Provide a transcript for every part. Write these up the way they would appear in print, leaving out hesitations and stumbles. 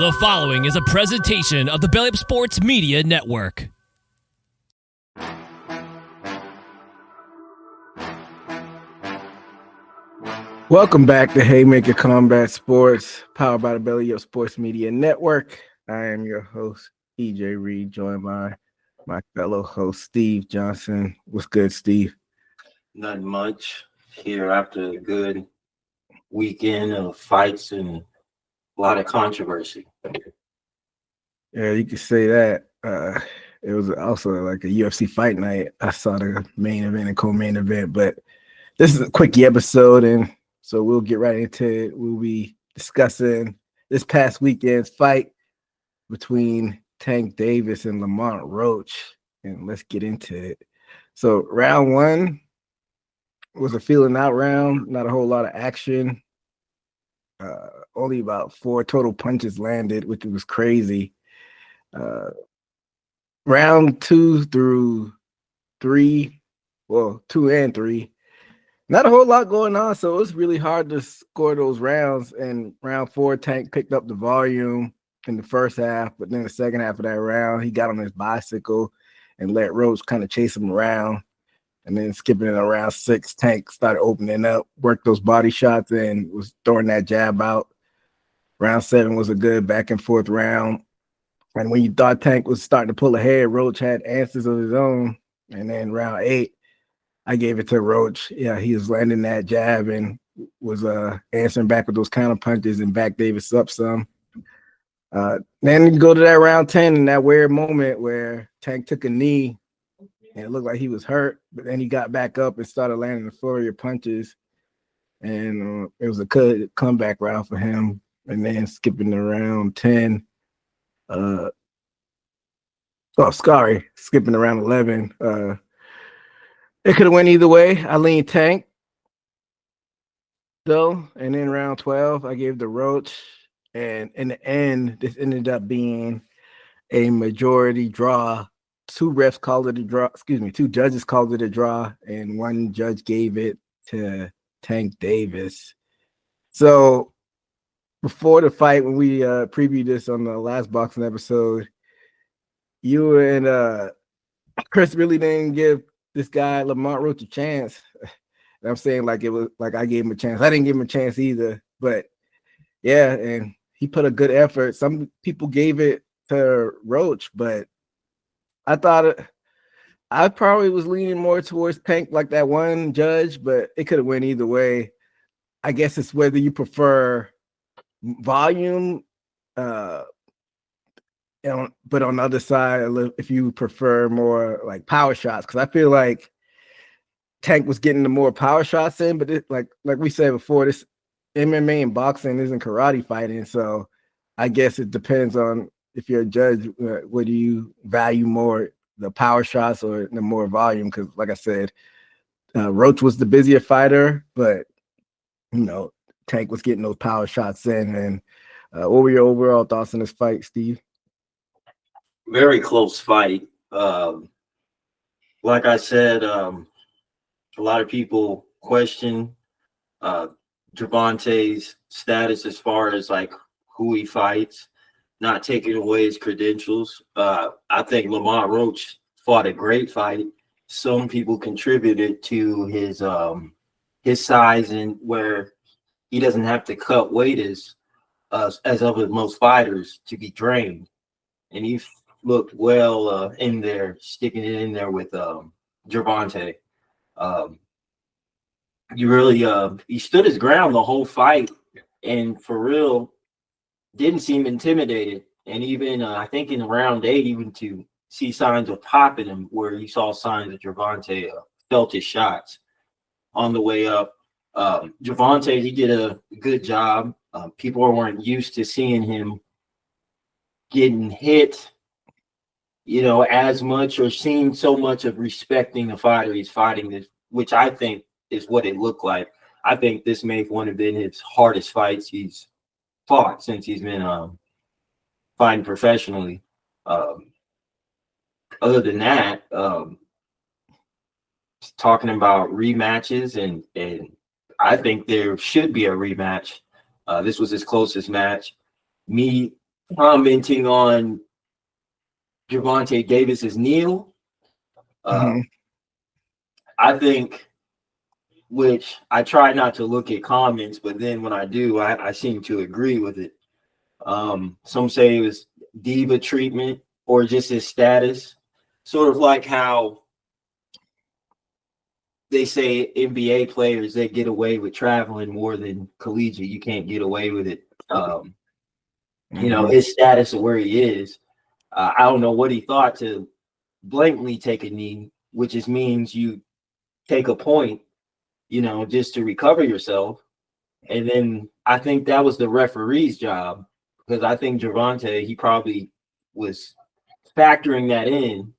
The following is a presentation of the Belly Up Sports Media Network. Welcome back to Haymaker Combat Sports, powered by the Belly Up Sports Media Network. I am your host, EJ Reed, joined by my fellow host, Steve Johnson. What's good, Steve? Not much here after a good weekend of fights and a lot of controversy. Yeah, you could say that. It was also like a UFC fight night. I saw the main event and co-main event, but this is a quickie episode, and so we'll get right into it. We'll be discussing this past weekend's fight between Tank Davis and Lamont Roach, and let's get into it. So round one was a feeling out round, not a whole lot of action. Only about 4 total punches landed, which was crazy. Round 2 through 3, well, 2 and 3, not a whole lot going on, so it was really hard to score those rounds. And round 4, Tank picked up the volume in the first half, but then the second half of that round, he got on his bicycle and let Roach kind of chase him around. And then skipping in around 6, Tank started opening up, worked those body shots, and was throwing that jab out. Round 7 was a good back and forth round. And when you thought Tank was starting to pull ahead, Roach had answers of his own. And then round 8, I gave it to Roach. Yeah, he was landing that jab and was answering back with those counter punches and backed Davis up some. Then you go to that round 10 and that weird moment where Tank took a knee and it looked like he was hurt, but then he got back up and started landing the flurry of punches. And it was a good comeback round for him. And then skipping to round 10, skipping around 11. It could have went either way. I leaned Tank, though. And then round 12, I gave the Roach. And in the end, this ended up being a majority draw. 2 refs called it a draw. 2 judges called it a draw, and 1 judge gave it to Tank Davis. So before the fight, when we previewed this on the last boxing episode, you and Chris really didn't give this guy Lamont Roach a chance. And I'm saying like it was like I gave him a chance. I didn't give him a chance either, but yeah, and he put a good effort. Some people gave it to Roach, but I thought I probably was leaning more towards Tank like that one judge, but it could have went either way. I guess it's whether you prefer volume, but on the other side, if you prefer more like power shots, because I feel like Tank was getting the more power shots in, but like we said before, this MMA and boxing isn't karate fighting, so I guess it depends on if you're a judge, what do you value more, the power shots or the more volume? Because like I said, Roach was the busier fighter, but Tank was getting those power shots in. And what were your overall thoughts on this fight, Steve? Very close fight. Like I said, a lot of people question Gervonta's status as far as like who he fights, not taking away his credentials. I think Lamont Roach fought a great fight. Some people contributed to his size and where he doesn't have to cut weight as of most fighters to be drained. And he looked well in there, sticking it in there with Gervonta. He stood his ground the whole fight, and for real, didn't seem intimidated. And even I think in round 8, even to see signs of popping him, where you saw signs that Gervonta felt his shots on the way up. Gervonta, he did a good job. People weren't used to seeing him getting hit, as much, or seeing so much of respecting the fighter he's fighting, this, which I think is what it looked like. I think this may have been his hardest fights he's fought since he's been fighting professionally. Other than that, talking about rematches, and I think there should be a rematch. This was his closest match. Me commenting on Gervonta Davis's kneel. I think, which I try not to look at comments, but then when I do, I seem to agree with it. Some say it was diva treatment or just his status, sort of like how they say NBA players, they get away with traveling more than collegiate. You can't get away with it. You know, his status of where he is. I don't know what he thought to blankly take a knee, which just means you take a point, you know, just to recover yourself. And then I think that was the referee's job, because I think Gervonta, he probably was factoring that in,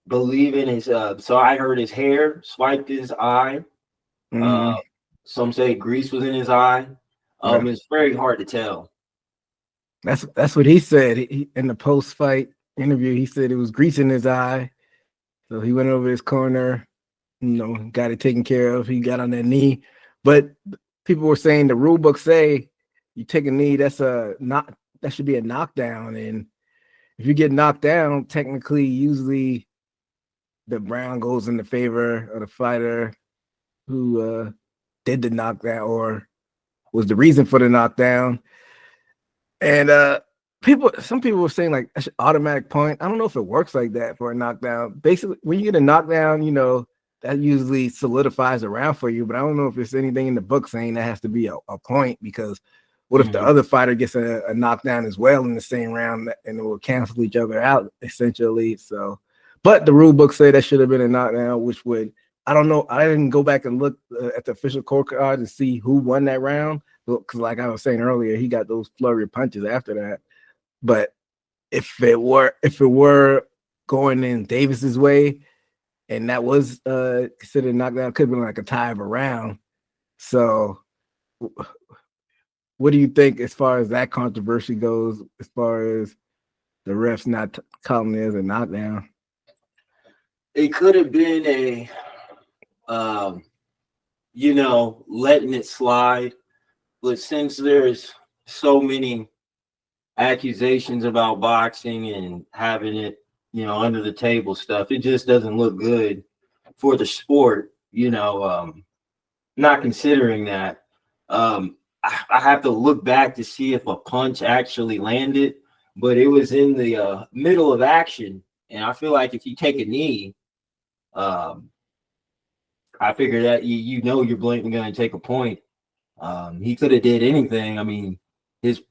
believing his. So I heard his hair swiped his eye. Some say grease was in his eye. It's very hard to tell. That's what he said. He, in the post-fight interview, he said it was grease in his eye. So he went over his corner, you know, got it taken care of. He got on that knee. But people were saying the rule book say you take a knee, that should be a knockdown. And if you get knocked down, technically, usually the round goes in the favor of the fighter who did the knockdown or was the reason for the knockdown. And some people were saying like that's an automatic point. I don't know if it works like that for a knockdown. Basically, when you get a knockdown, you know, that usually solidifies a round for you. But I don't know if there's anything in the book saying that has to be a point, because what if the other fighter gets a knockdown as well in the same round and it will cancel each other out essentially? So, but the rule book say that should have been a knockdown, which would, I don't know. I didn't go back and look at the official scorecard to see who won that round, because like I was saying earlier, he got those flurry of punches after that. But if it were going in Davis's way, and that was considered a knockdown, could have been like a tie of a round. So what do you think as far as that controversy goes, as far as the refs not calling it as a knockdown? It could have been a you know, letting it slide. But since there's so many accusations about boxing and having it, you know, under the table stuff, it just doesn't look good for the sport, you know. Not considering that, I have to look back to see if a punch actually landed, but it was in the middle of action. And I feel like if you take a knee, I figure that you know you're blatantly going to take a point. He could have did anything. I mean, his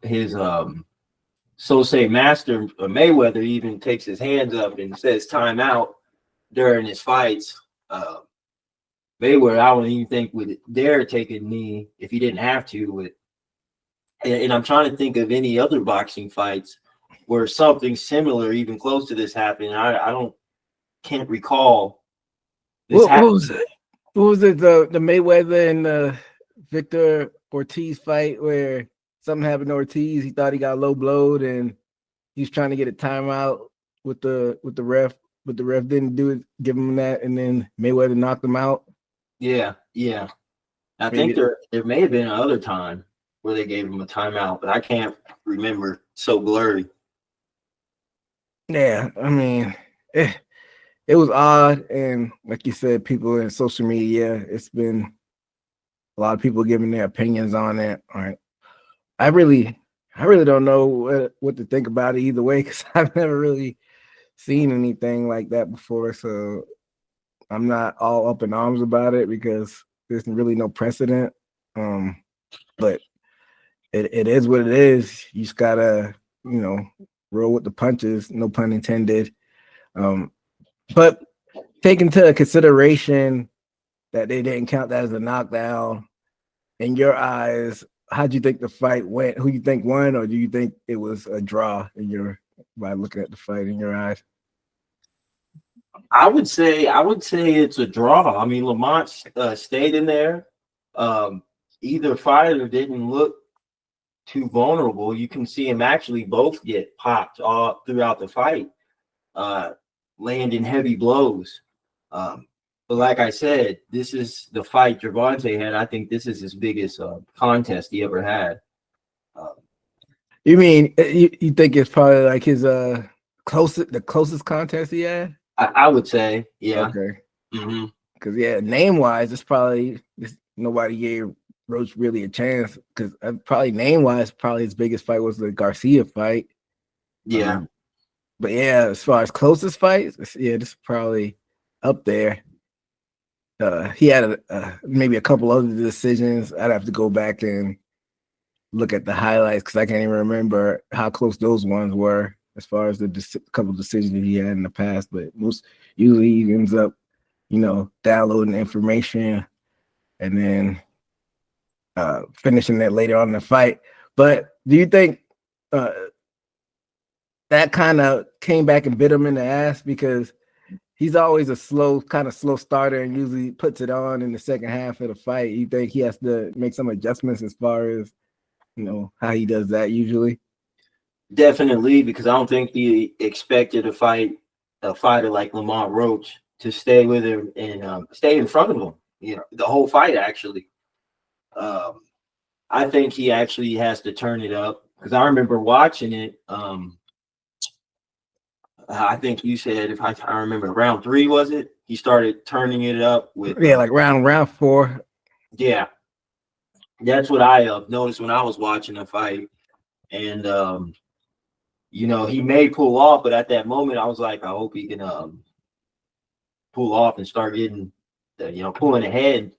so say master Mayweather even takes his hands up and says timeout during his fights. Mayweather, I don't even think would dare take a knee if he didn't have to. And I'm trying to think of any other boxing fights where something similar, even close to this, happened. I can't recall this happening. What was it? The Mayweather and the Victor Ortiz fight where something happened to Ortiz. He thought he got low blowed and he was trying to get a timeout with the ref, but the ref didn't do it, give him that, and then Mayweather knocked him out. Yeah. I think there may have been another time where they gave him a timeout, but I can't remember. So blurry. Yeah, I mean, it was odd, and like you said, people in social media, it's been a lot of people giving their opinions on it. All right, I really don't know what to think about it either way, because I've never really seen anything like that before, so I'm not all up in arms about it because there's really no precedent. But it is what it is. You just gotta, you know, roll with the punches, no pun intended. But take into consideration that they didn't count that as a knockdown, in your eyes, how do you think the fight went? Who you think won, or do you think it was a draw by looking at the fight in your eyes? I would say it's a draw. I mean, Lamont stayed in there. Either fighter didn't look too vulnerable. You can see him actually both get popped all throughout the fight, landing heavy blows. But like I said, this is the fight Gervonta had. I think this is his biggest contest he ever had. You mean you think it's probably like his the closest contest he had? I would say, yeah. Okay. Mm-hmm. Because name wise, it's probably nobody gave Roach really a chance. Because probably name wise, probably his biggest fight was the Garcia fight. Yeah. But yeah, as far as closest fights, this is probably up there. He had maybe a couple other decisions. I'd have to go back and look at the highlights because I can't even remember how close those ones were as far as the couple decisions he had in the past. But usually he ends up, downloading information and then finishing that later on in the fight. But do you think that kind of came back and bit him in the ass because he's always a slow starter and usually puts it on in the second half of the fight? You think he has to make some adjustments as far as how he does that usually? Definitely, because I don't think he expected a fighter like Lamont Roach to stay with him and stay in front of him, the whole fight actually. I think he actually has to turn it up because I remember watching it. I think you said, if I remember, round 3 was it? He started turning it up with like round 4. Yeah, that's what I noticed when I was watching the fight, and he may pull off, but at that moment I was like, I hope he can pull off and start getting, pulling ahead.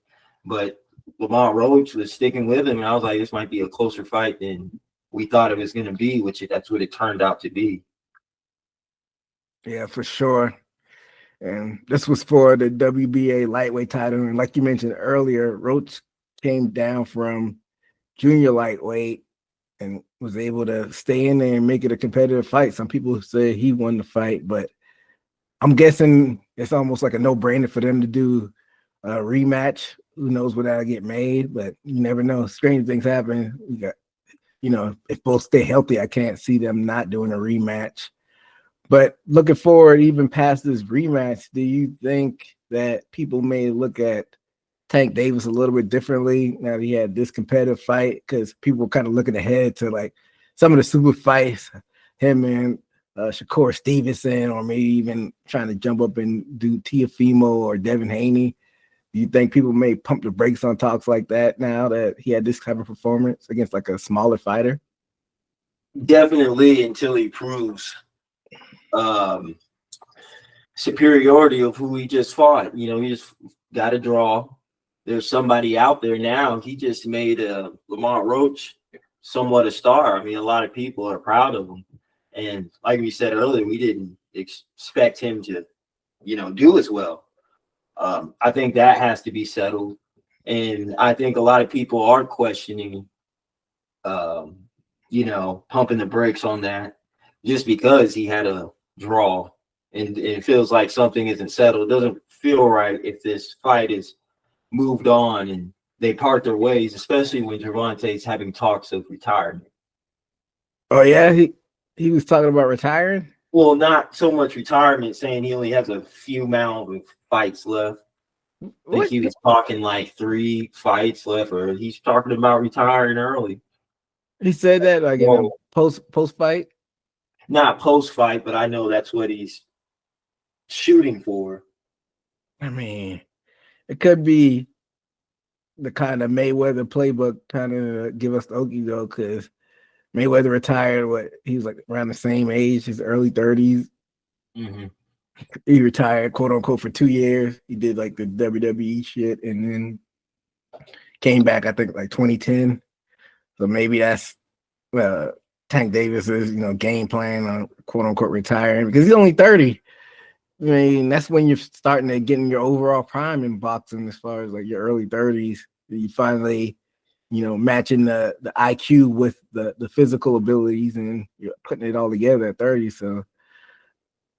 But Lamont Roach was sticking with him, and I was like, this might be a closer fight than we thought it was going to be, that's what it turned out to be. Yeah, for sure. And this was for the WBA lightweight title. And like you mentioned earlier, Roach came down from junior lightweight and was able to stay in there and make it a competitive fight. Some people say he won the fight, but I'm guessing it's almost like a no-brainer for them to do a rematch. Who knows what that'll get made, but you never know. Strange things happen. If both stay healthy, I can't see them not doing a rematch. But looking forward, even past this rematch, do you think that people may look at Tank Davis a little bit differently now that he had this competitive fight? Because people were kind of looking ahead to like some of the super fights, him and Shakur Stevenson, or maybe even trying to jump up and do Teofimo or Devin Haney. Do you think people may pump the brakes on talks like that now that he had this type of performance against like a smaller fighter? Definitely, until he proves superiority of who he just fought. He just got a draw. There's somebody out there now. He just made Lamont Roach somewhat a star. I mean, a lot of people are proud of him. And like we said earlier, we didn't expect him to, do as well. I think that has to be settled. And I think a lot of people are questioning, pumping the brakes on that just because he had a draw. And it feels like something isn't settled. It doesn't feel right if this fight is moved on and they part their ways, especially when Gervonta is having talks of retirement. Oh yeah, he was talking about retiring. Well, not so much retirement, saying he only has a few amount of fights left. I think he was talking like 3 fights left, or he's talking about retiring early. He said that like in a post fight. Not post fight, but I know that's what he's shooting for. I mean, it could be the kind of Mayweather playbook kind of give us the okey though, because Mayweather retired. He was like around the same age, his early 30s. Mm-hmm. He retired, quote unquote, for 2 years. He did like the WWE shit, and then came back, I think, like 2010. So maybe that's Tank Davis's, game plan on quote unquote retiring because he's only 30. I mean, that's when you're starting to get in your overall prime in boxing, as far as like your early 30s. You finally, matching the IQ with the physical abilities, and you're putting it all together at 30. So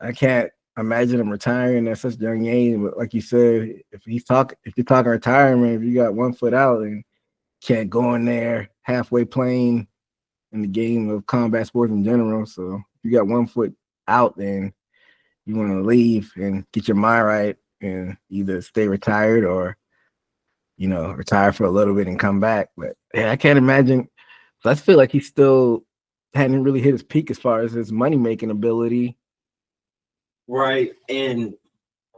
I can't imagine him retiring at such a young age. But like you said, if you're talking retirement, if you got 1 foot out and can't go in there halfway playing in the game of combat sports in general. So if you got 1 foot out, then you want to leave and get your mind right and either stay retired or, retire for a little bit and come back. But yeah, I can't imagine So I feel like he still hadn't really hit his peak as far as his money making ability. Right. And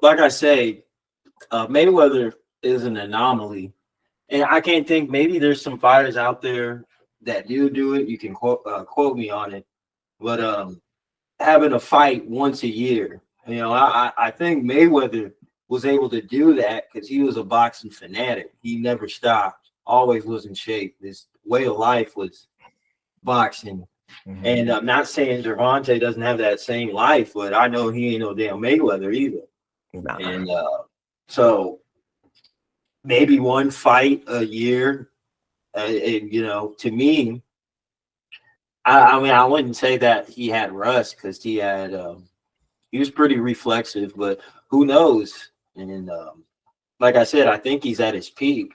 like I say, Mayweather is an anomaly. And I can't think, maybe there's some fighters out there that do it. You can quote me on it. But having a fight once a year, I think Mayweather was able to do that because he was a boxing fanatic. He never stopped, always was in shape. His way of life was boxing. Mm-hmm. And I'm not saying Gervonta doesn't have that same life, but I know he ain't no damn Mayweather either. Nah. And so maybe one fight a year, to me, I mean, I wouldn't say that he had rust because he was pretty reflexive, but who knows? And like I said, I think he's at his peak,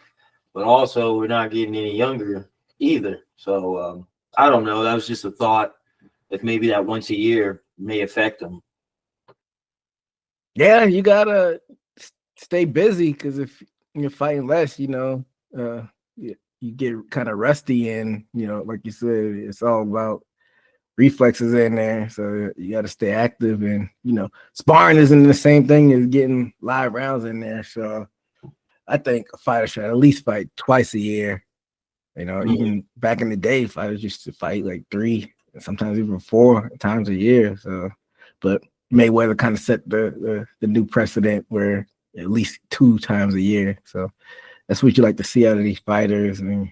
but also we're not getting any younger either. So I don't know. That was just a thought. If maybe that once a year may affect him. Yeah, you gotta stay busy because if you're fighting less, you get kind of rusty, and like you said, it's all about reflexes in there. So you got to stay active, and sparring isn't the same thing as getting live rounds in there. So I think a fighter should at least fight twice a year. Even back in the day, fighters used to fight like 3, sometimes even 4 times a year. So, but Mayweather kind of set the new precedent where at least 2 times a year. So that's what you like to see out of these fighters, and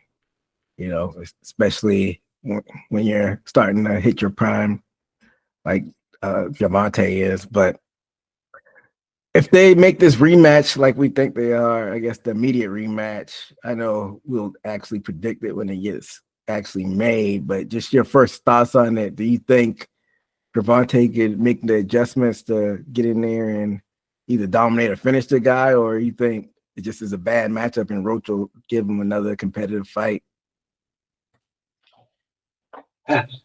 especially when you're starting to hit your prime, like Gervonta is. But if they make this rematch like we think they are, I guess the immediate rematch, I know we'll actually predict it when it gets actually made, but just your first thoughts on it. Do you think Gervonta could make the adjustments to get in there and either dominate or finish the guy, or you think it just is a bad matchup and Roach will give him another competitive fight?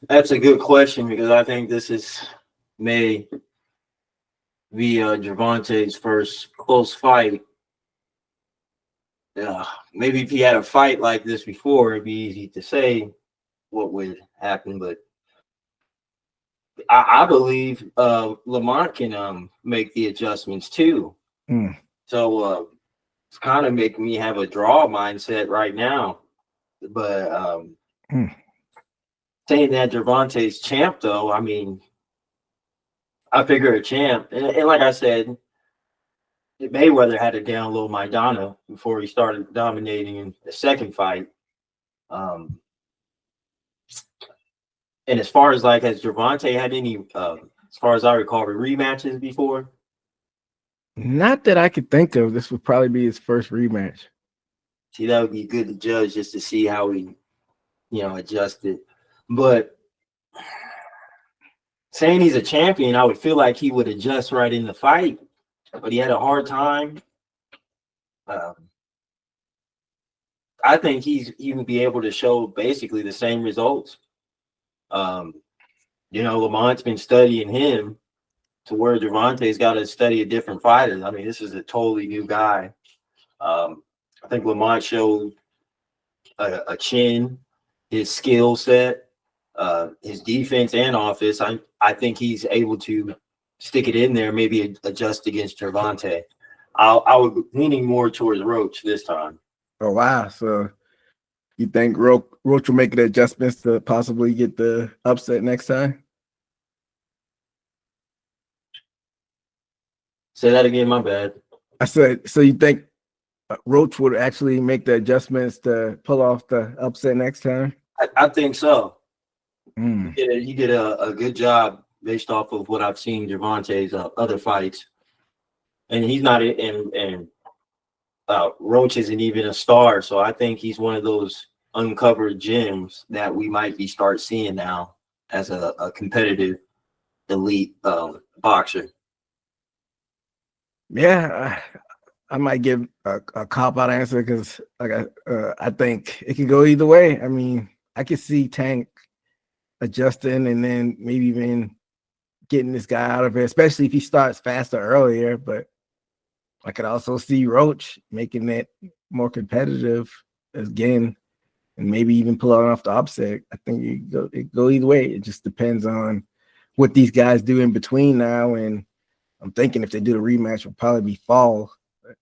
That's a good question because I think this may be Gervonta's first close fight. Maybe if he had a fight like this before, it'd be easy to say what would happen. But I believe Lamont can make the adjustments too. So it's kind of making me have a draw mindset right now. But saying that Gervonta's champ, though, I mean, I figure a champ. And like I said, Mayweather had to download Maidana before he started dominating in the second fight. And as far as has Gervonta had any, as far as I recall, rematches before? Not that I could think of. This would probably be his first rematch. See, that would be good to judge just to see how he, adjusted. But saying he's a champion, I would feel like he would adjust right in the fight, but he had a hard time. I think he would be able to show basically the same results. Lamont's been studying him to where Gervonta's got to study a different fighter. I mean, this is a totally new guy. I think Lamont showed a chin, his skill set, his defense and offense. I think he's able to stick it in there, maybe adjust against Gervonta. I would be leaning more towards Roach this time. Oh, wow. So you think Roach will make the adjustments to possibly get the upset next time? Say that again, my bad. I said, so you think Roach would actually make the adjustments to pull off the upset next time? I think so. Mm. He did a good job based off of what I've seen Gervonta's other fights. And he's not and Roach isn't even a star, so I think he's one of those uncovered gems that we might start seeing now as a competitive elite boxer. Yeah, I might give a cop-out answer because I think it could go either way. I mean, I could see Tank adjusting and then maybe even getting this guy out of here, especially if he starts faster earlier. But I could also see Roach making it more competitive again. and maybe even pull out off the upset. I think it go either way. It just depends on what these guys do in between now. And I'm thinking if they do the rematch, it'll probably be fall. But,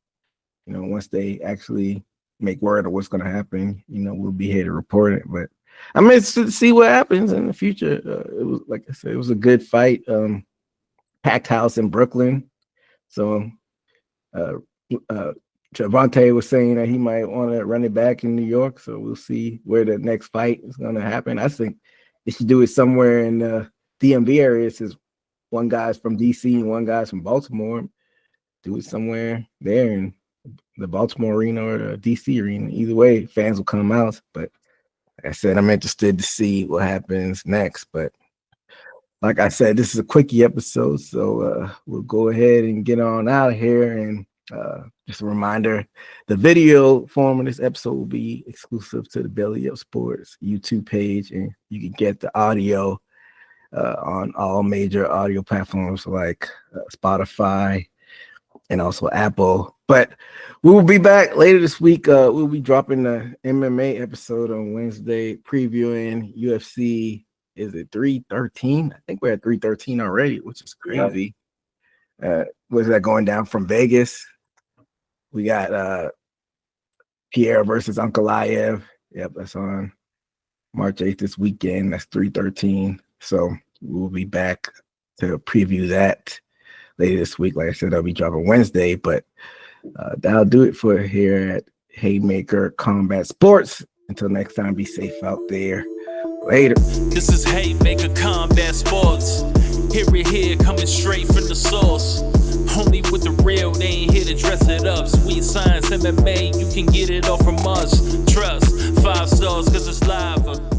once they actually make word of what's going to happen, we'll be here to report it. But I'm interested to see what happens in the future. It was, like I said, it was a good fight. Packed house in Brooklyn. So Gervonta was saying that he might want to run it back in New York. So we'll see where the next fight is going to happen. I think they should do it somewhere in the DMV area, since one guy's from DC and one guy's from Baltimore. Do it somewhere there in the Baltimore arena or the DC arena. Either way, fans will come out. But like I said, I'm interested to see what happens next. But like I said, this is a quickie episode, so we'll go ahead and get on out of here. And just a reminder, the video form of this episode will be exclusive to the Belly Up Sports YouTube page, and you can get the audio on all major audio platforms like Spotify and also Apple. But we will be back later this week. We'll be dropping the MMA episode on Wednesday, previewing UFC. Is it 313? I think we're at 313 already, which is crazy. Was that going down from Vegas? We got Pierre versus Ankalaev. Yep, that's on March 8th this weekend. That's 313. So we'll be back to preview that later this week. Like I said, I'll be dropping Wednesday, but that'll do it for here at Haymaker Combat Sports. Until next time, be safe out there. Later. This is Haymaker Combat Sports. Hear it here, coming straight from the source. Only with the real, they ain't here to dress it up. Sweet science, MMA, you can get it all from us. Trust, 5 stars, cause it's live.